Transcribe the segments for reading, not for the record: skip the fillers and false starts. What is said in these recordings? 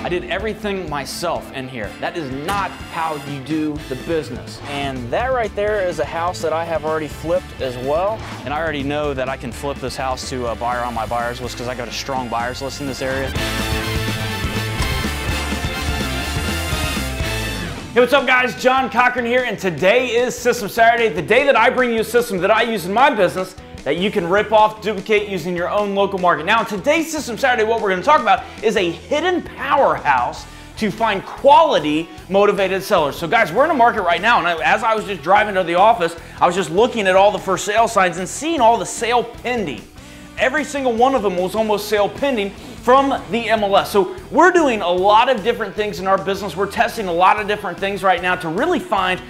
I did everything myself in here. That is not how you do the business. And that right there is a house that I have already flipped as well. And I already know that I can flip this house to a buyer on my buyers list because I got a strong buyers list in this area. Hey, what's up guys? John Cochran here, and today is System Saturday, the day that I bring you a system that I use in my business that you can rip off, duplicate using your own local market. Now, in today's System Saturday, what we're going to talk about is a hidden powerhouse to find quality motivated sellers. So guys, we're in a market right now, and as I was just driving to the office, I was just looking at all the for sale signs and seeing all the sale pending. Every single one of them was almost sale pending from the MLS. So we're doing a lot of different things in our business. We're testing a lot of different things right now to really find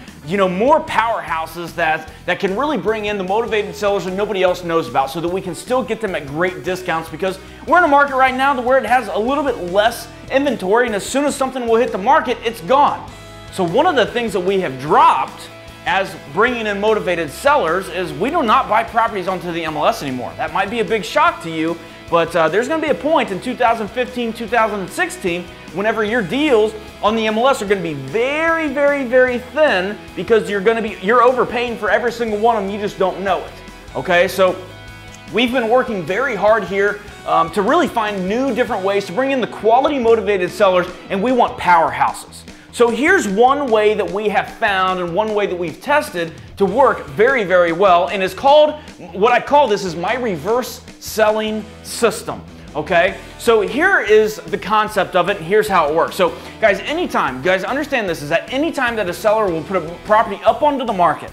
more powerhouses that can really bring in the motivated sellers that nobody else knows about, so that we can still get them at great discounts, because we're in a market right now where it has a little bit less inventory, and as soon as something will hit the market, it's gone. So one of the things that we have dropped as bringing in motivated sellers is we do not buy properties onto the MLS anymore. That might be a big shock to you, but there's going to be a point in 2015, 2016 whenever your deals on the MLS are going to be very, very, very thin, because you're overpaying for every single one of them. You just don't know it. Okay, so we've been working very hard here to really find new different ways to bring in the quality motivated sellers, and we want powerhouses. So here's one way that we have found and one way that we've tested to work very, very well, and it's called, what I call this is my reverse selling system. Okay, so here is the concept of it, and here's how it works. So guys, understand this, is that anytime that a seller will put a property up onto the market,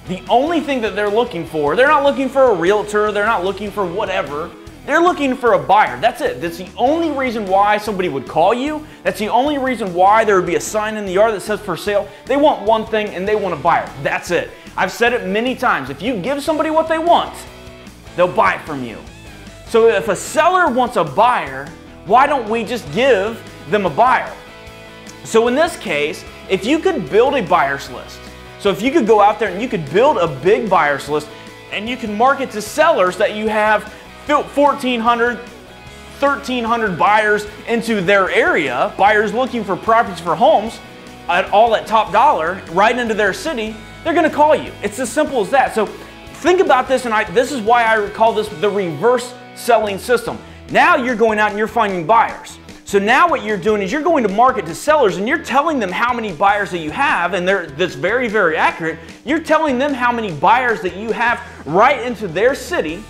the only thing that they're looking for, they're not looking for a realtor, they're not looking for whatever, they're looking for a buyer. That's it. That's the only reason why somebody would call you. That's the only reason why there would be a sign in the yard that says for sale. They want one thing, and they want a buyer. That's it. I've said it many times. If you give somebody what they want, they'll buy it from you. So if a seller wants a buyer, why don't we just give them a buyer? So in this case, if you could build a buyer's list, so if you could go out there and you could build a big buyer's list, and you can market to sellers that you have 1,400, 1,300 buyers into their area, buyers looking for properties for homes at top dollar right into their city, they're going to call you. It's as simple as that. So think about this, and this is why I call this the reverse selling system. Now you're going out and you're finding buyers. So now what you're doing is you're going to market to sellers, and you're telling them how many buyers that you have, and that's very, very accurate. You're telling them how many buyers that you have right into their city,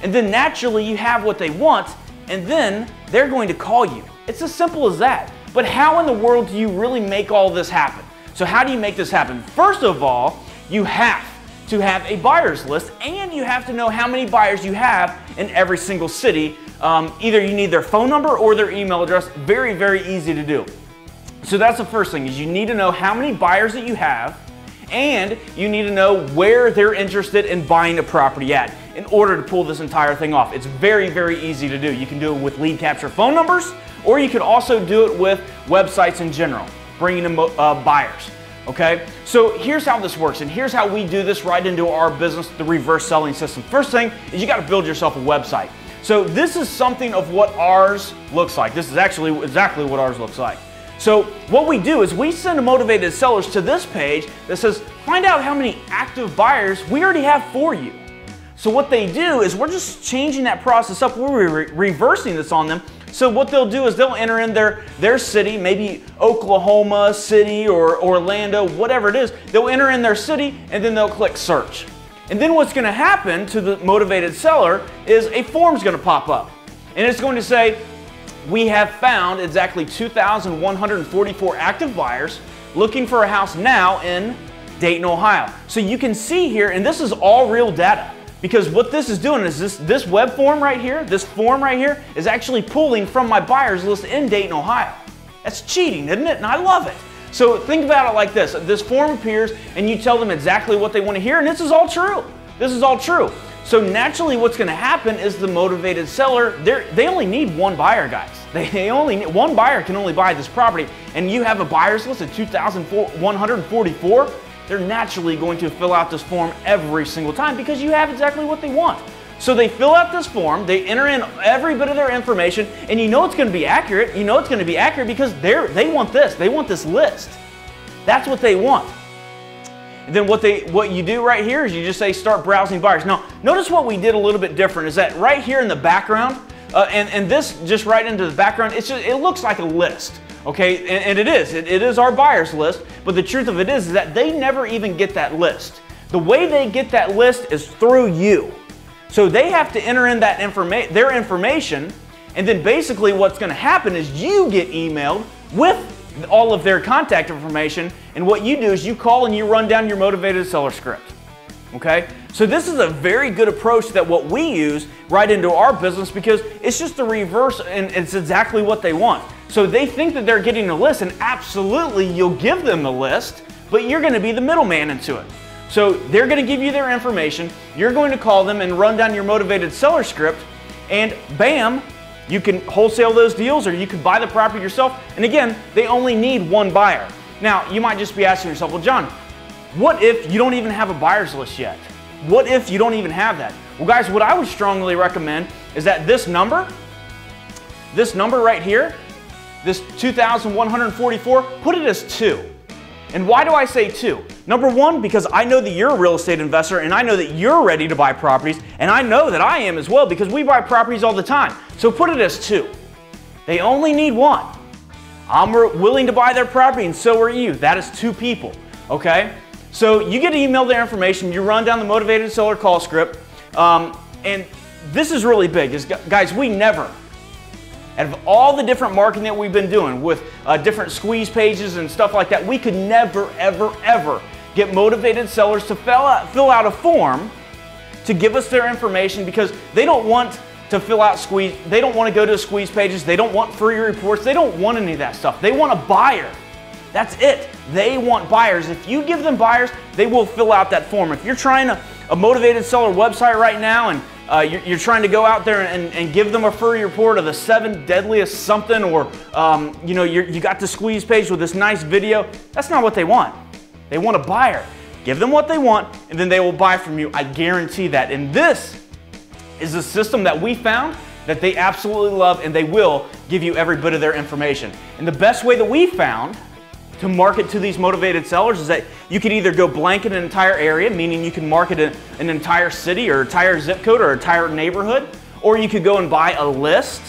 and then naturally you have what they want, and then they're going to call you. It's as simple as that. But how in the world do you really make all this happen? So how do you make this happen? First of all, you have to have a buyer's list, and you have to know how many buyers you have in every single city. Either you need their phone number or their email address. Very, very easy to do. So that's the first thing, is you need to know how many buyers that you have, and you need to know where they're interested in buying a property at in order to pull this entire thing off. It's very, very easy to do. You can do it with lead capture phone numbers, or you can also do it with websites in general, bringing in buyers. Okay, so here's how this works, and here's how we do this right into our business, the reverse selling system. First thing is you got to build yourself a website. So this is something of what ours looks like. This is actually exactly what ours looks like. So what we do is we send motivated sellers to this page that says, find out how many active buyers we already have for you. So what they do is we're just changing that process up. We're reversing this on them. So what they'll do is they'll enter in their city, maybe Oklahoma City or Orlando, whatever it is. They'll enter in their city, and then they'll click search. And then what's going to happen to the motivated seller is a form's going to pop up. And it's going to say, we have found exactly 2,144 active buyers looking for a house now in Dayton, Ohio. So you can see here, and this is all real data. Because what this is doing is this web form right here, this form right here, is actually pulling from my buyers list in Dayton, Ohio. That's cheating, isn't it? And I love it. So think about it like this. This form appears, and you tell them exactly what they want to hear, and this is all true. This is all true. So naturally what's going to happen is the motivated seller, they only need one buyer, guys. One buyer can only buy this property, and you have a buyer's list of 2,144. They're naturally going to fill out this form every single time because you have exactly what they want. So they fill out this form, they enter in every bit of their information, and you know it's going to be accurate. You know it's going to be accurate because they want this. They want this list. That's what they want. And then what you do right here is you just say start browsing buyers. Now, notice what we did a little bit different is that right here in the background, and this just right into the background, it looks like a list. Okay, and it is our buyers list, but the truth of it is that they never even get that list. The way they get that list is through you. So they have to enter in that their information, and then basically what's going to happen is you get emailed with all of their contact information, and what you do is you call and you run down your motivated seller script. Okay, so this is a very good approach that what we use right into our business because it's just the reverse, and it's exactly what they want. So they think that they're getting a list, and absolutely you'll give them the list, but you're going to be the middleman into it. So they're going to give you their information, you're going to call them and run down your motivated seller script, and bam, you can wholesale those deals or you can buy the property yourself. And again, they only need one buyer. Now, you might just be asking yourself, well, John, what if you don't even have a buyer's list yet? What if you don't even have that? Well, guys, what I would strongly recommend is that this number right here, this 2,144, put it as 2. And why do I say 2? Number one, because I know that you're a real estate investor and I know that you're ready to buy properties, and I know that I am as well because we buy properties all the time. So put it as 2. They only need one. I'm willing to buy their property and so are you. That is 2 people, okay? So you get emailed their information, you run down the motivated seller call script, and this is really big. Guys, we never, out of all the different marketing that we've been doing with different squeeze pages and stuff like that, we could never, ever, ever get motivated sellers to fill out a form to give us their information because they don't want to fill out squeeze, they don't want to go to the squeeze pages, they don't want free reports, they don't want any of that stuff. They want a buyer. That's it. They want buyers. If you give them buyers, they will fill out that form. If you're trying a motivated seller website right now and you're trying to go out there and give them a free report of the 7 deadliest something, or you got the squeeze page with this nice video, that's not what they want. They want a buyer. Give them what they want and then they will buy from you. I guarantee that. And this is a system that we found that they absolutely love, and they will give you every bit of their information. And the best way that we found to market to these motivated sellers is that you could either go blanket an entire area, meaning you can market an entire city or entire zip code or entire neighborhood, or you could go and buy a list.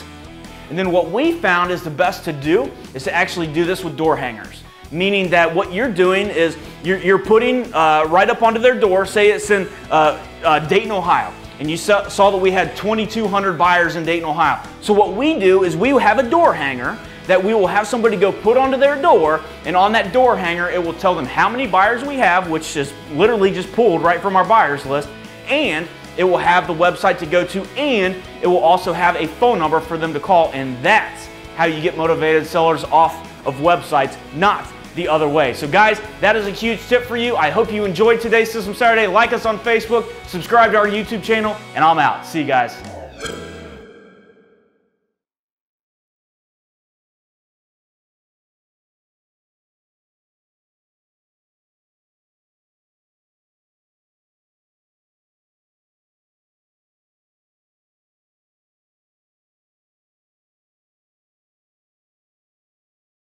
And then what we found is the best to do is to actually do this with door hangers, meaning that what you're doing is you're putting right up onto their door, say it's in Dayton, Ohio, and you saw that we had 2,200 buyers in Dayton, Ohio. So what we do is we have a door hanger that we will have somebody go put onto their door, and on that door hanger it will tell them how many buyers we have, which is literally just pulled right from our buyers list, and it will have the website to go to, and it will also have a phone number for them to call. And that's how you get motivated sellers off of websites, not the other way. So guys, that is a huge tip for you. I hope you enjoyed today's System Saturday. Like us on Facebook, subscribe to our YouTube channel, and I'm out. See you guys.